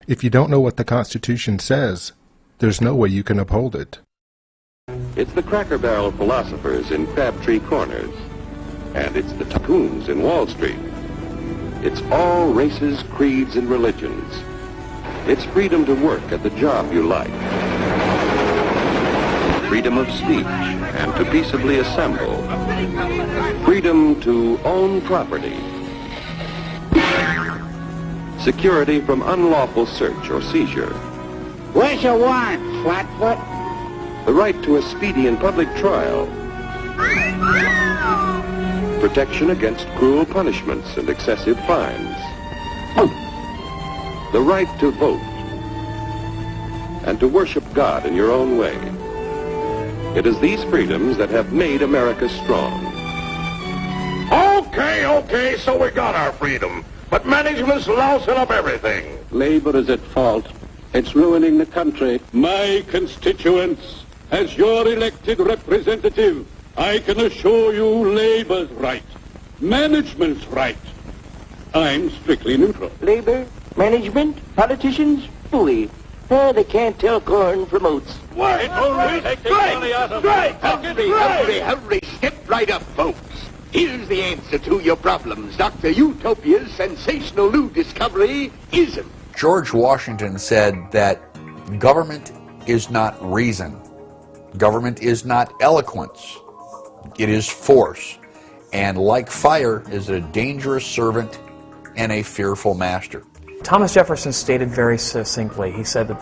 If you don't know what the Constitution says, there's no way you can uphold it. It's the Cracker Barrel philosophers in Crabtree Corners. And it's the tycoons in Wall Street. It's all races, creeds, and religions. It's freedom to work at the job you like. Freedom of speech and to peaceably assemble. Freedom to own property. Security from unlawful search or seizure. What's your warrant, Flatfoot? The right to a speedy and public trial. Protection against cruel punishments and excessive fines. The right to vote. And to worship God in your own way. It is these freedoms that have made America strong. Okay, so we got our freedom. But management's lousing up everything. Labor is at fault. It's ruining the country. My constituents, as your elected representative, I can assure you Labor's right, management's right. I'm strictly neutral. Labor, management, politicians, bully. They can't tell corn from oats. Wait, Hurry, step right up, folks. Here's the answer to your problems. Dr. Utopia's sensational new discovery isn't. George Washington said that government is not reason. Government is not eloquence. It is force. And like fire, is a dangerous servant and a fearful master. Thomas Jefferson stated very succinctly, he said that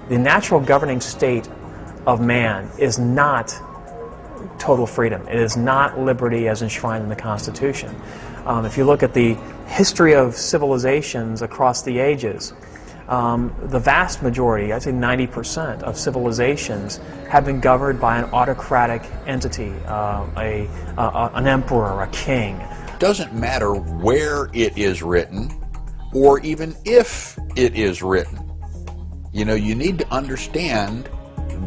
the natural governing state of man is not total freedom. It is not liberty as enshrined in the Constitution. If you look at the history of civilizations across the ages, the vast majority, I'd say 90% of civilizations have been governed by an autocratic entity, an emperor, a king. It doesn't matter where it is written or even if it is written. You know, you need to understand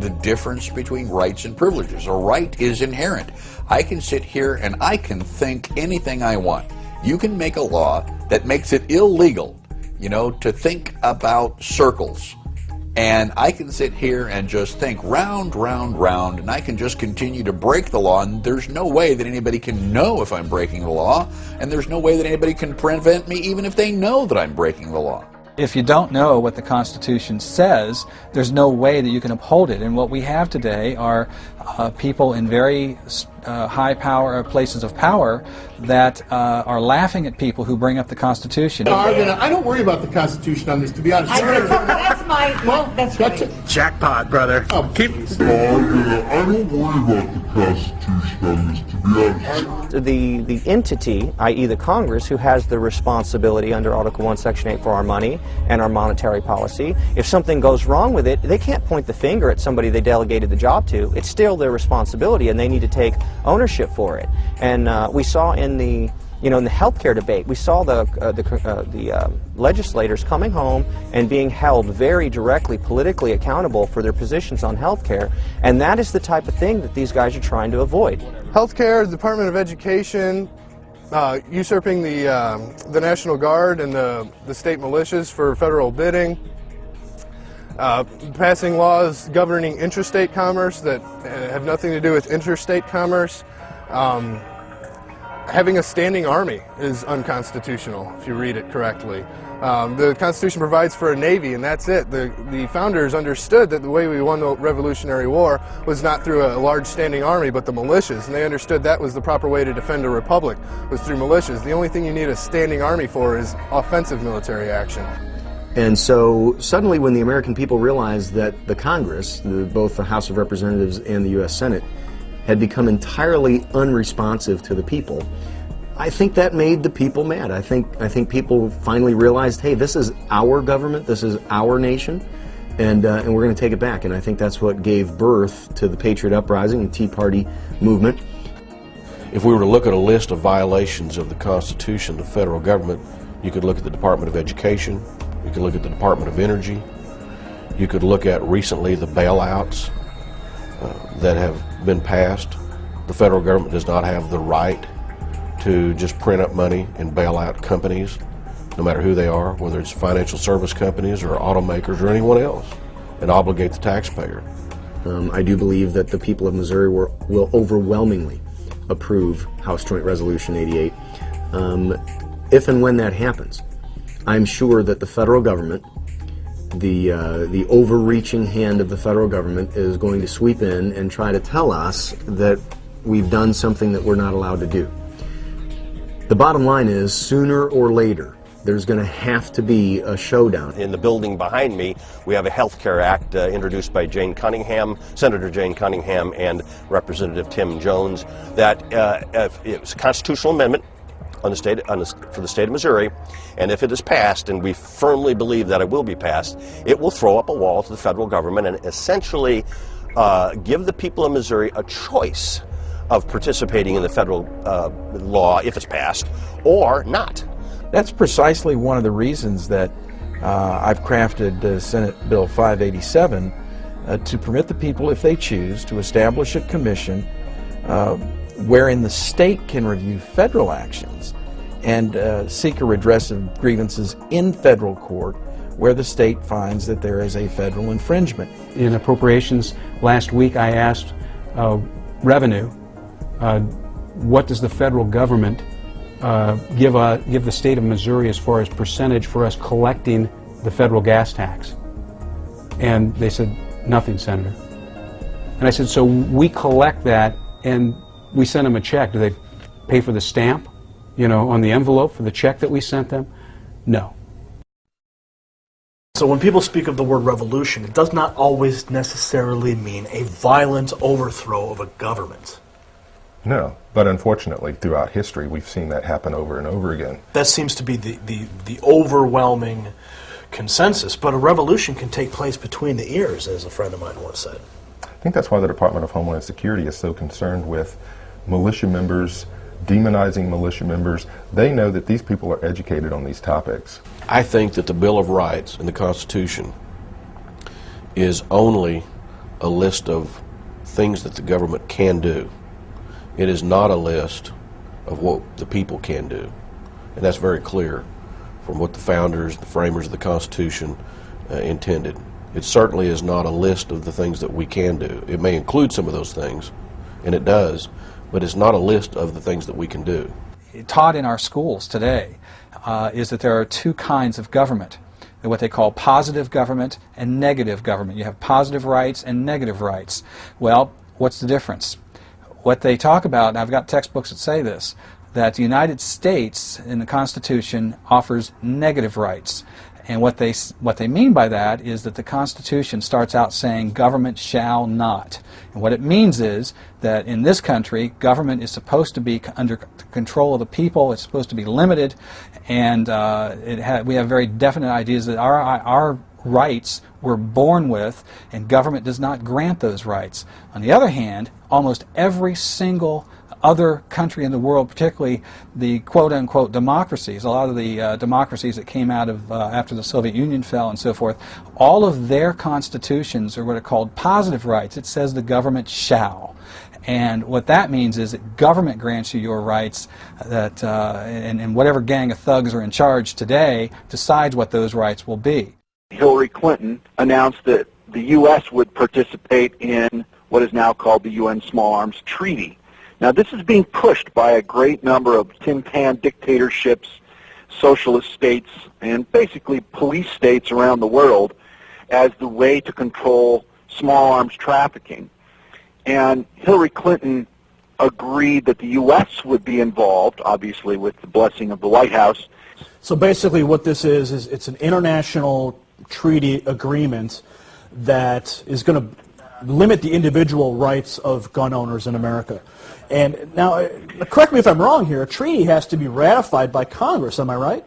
the difference between rights and privileges. A right is inherent. I can sit here and I can think anything I want. You can make a law that makes it illegal, you know, to think about circles. And I can sit here and just think round, round, round, and I can just continue to break the law, and there's no way that anybody can know if I'm breaking the law, and there's no way that anybody can prevent me even if they know that I'm breaking the law. If you don't know what the Constitution says, there's no way that you can uphold it. And what we have today are people in very high power places of power that are laughing at people who bring up the Constitution. I don't worry about the Constitution on this, to be honest. That's right. Jackpot, brother. Oh, Keep... I don't worry about the Constitution on this, to be honest. The entity, i.e. the Congress, who has the responsibility under Article 1, Section 8 for our money and our monetary policy, if something goes wrong with it, they can't point the finger at somebody they delegated the job to. It's still their responsibility, and they need to take ownership for it. And we saw in the in the healthcare debate, we saw the legislators coming home and being held very directly politically accountable for their positions on healthcare, and that is the type of thing that these guys are trying to avoid. Healthcare, the Department of Education, usurping the National Guard and the state militias for federal bidding, passing laws governing interstate commerce that have nothing to do with interstate commerce. Having a standing army is unconstitutional, if you read it correctly. The Constitution provides for a navy, and that's it. The founders understood that the way we won the Revolutionary War was not through a large standing army, but the militias, and they understood that was the proper way to defend a republic, was through militias. The only thing you need a standing army for is offensive military action. And so suddenly when the American people realized that the Congress, both the House of Representatives and the U.S. Senate, had become entirely unresponsive to the people, I think that made the people mad. I think people finally realized, hey, this is our government, this is our nation, and we're going to take it back. And I think that's what gave birth to the Patriot Uprising and Tea Party movement. If we were to look at a list of violations of the Constitution, the federal government, you could look at the Department of Education, you could look at the Department of Energy, you could look at recently the bailouts that have been passed. The federal government does not have the right to just print up money and bail out companies. no matter who they are, whether it's financial service companies or automakers or anyone else, and obligate the taxpayer. I do believe that the people of Missouri will overwhelmingly approve House Joint Resolution 88. If and when that happens, I'm sure that the federal government, the overreaching hand of the federal government, is going to sweep in and try to tell us that we've done something that we're not allowed to do. The bottom line is, sooner or later, there's going to have to be a showdown. In the building behind me, we have a Health Care Act introduced by Jane Cunningham, Senator Jane Cunningham, and Representative Tim Jones. That it was a constitutional amendment for the state of Missouri, and if it is passed, and we firmly believe that it will be passed, it will throw up a wall to the federal government and essentially give the people of Missouri a choice of participating in the federal law if it's passed or not. That's precisely one of the reasons that I've crafted Senate Bill 587 to permit the people, if they choose, to establish a commission wherein the state can review federal actions and seek a redress of grievances in federal court where the state finds that there is a federal infringement. In appropriations last week, I asked Revenue, what does the federal government give the state of Missouri as far as percentage for us collecting the federal gas tax? And they said, nothing, Senator. And I said, so we collect that and we send them a check. Do they pay for the stamp, you know, on the envelope for the check that we sent them? No. So when people speak of the word revolution, it does not always necessarily mean a violent overthrow of a government. No, but unfortunately, throughout history, we've seen that happen over and over again. That seems to be the overwhelming consensus, but a revolution can take place between the ears, as a friend of mine once said. I think that's why the Department of Homeland Security is so concerned with militia members, demonizing militia members. They know that these people are educated on these topics. I think that the Bill of Rights and the Constitution is only a list of things that the government can do. It is not a list of what the people can do. And that's very clear from what the founders, the framers of the Constitution intended. It certainly is not a list of the things that we can do. It may include some of those things, and it does, but it's not a list of the things that we can do. Taught in our schools today is that there are two kinds of government. What they call positive government and negative government. You have positive rights and negative rights. Well, what's the difference? What they talk about, and I've got textbooks that say this, that the United States in the Constitution offers negative rights. And what they mean by that is that the Constitution starts out saying government shall not. And what it means is that in this country, government is supposed to be under control of the people, it's supposed to be limited, and we have very definite ideas that our rights we're born with, and government does not grant those rights. On the other hand, almost every single other country in the world, particularly the quote-unquote democracies, a lot of the democracies that came out of after the Soviet Union fell and so forth, all of their constitutions are what are called positive rights. It says the government shall. And what that means is that government grants you your rights, that, and whatever gang of thugs are in charge today decides what those rights will be. Hillary Clinton announced that the U.S. would participate in what is now called the UN Small Arms Treaty. Now, this is being pushed by a great number of tin pan dictatorships, socialist states, and basically police states around the world as the way to control small arms trafficking. And Hillary Clinton agreed that the U.S. would be involved, obviously with the blessing of the White House. So basically what this is it's an international treaty agreement that is going to limit the individual rights of gun owners in America. And now, correct me if I'm wrong here, a treaty has to be ratified by Congress, am I right?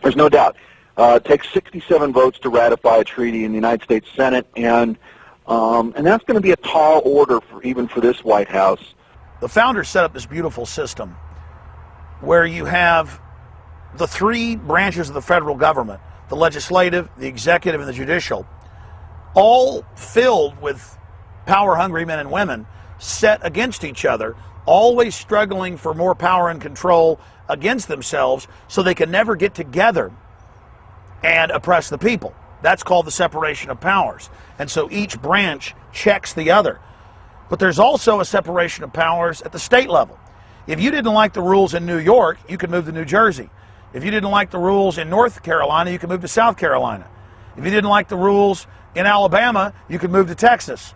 There's no doubt. It takes 67 votes to ratify a treaty in the United States Senate, and that's going to be a tall order even for this White House. The founders set up this beautiful system where you have the three branches of the federal government, the legislative, the executive, and the judicial, all filled with power-hungry men and women set against each other, always struggling for more power and control against themselves so they can never get together and oppress the people. That's called the separation of powers. And so each branch checks the other. But there's also a separation of powers at the state level. If you didn't like the rules in New York, you could move to New Jersey. If you didn't like the rules in North Carolina, you could move to South Carolina. If you didn't like the rules in Alabama, you could move to Texas.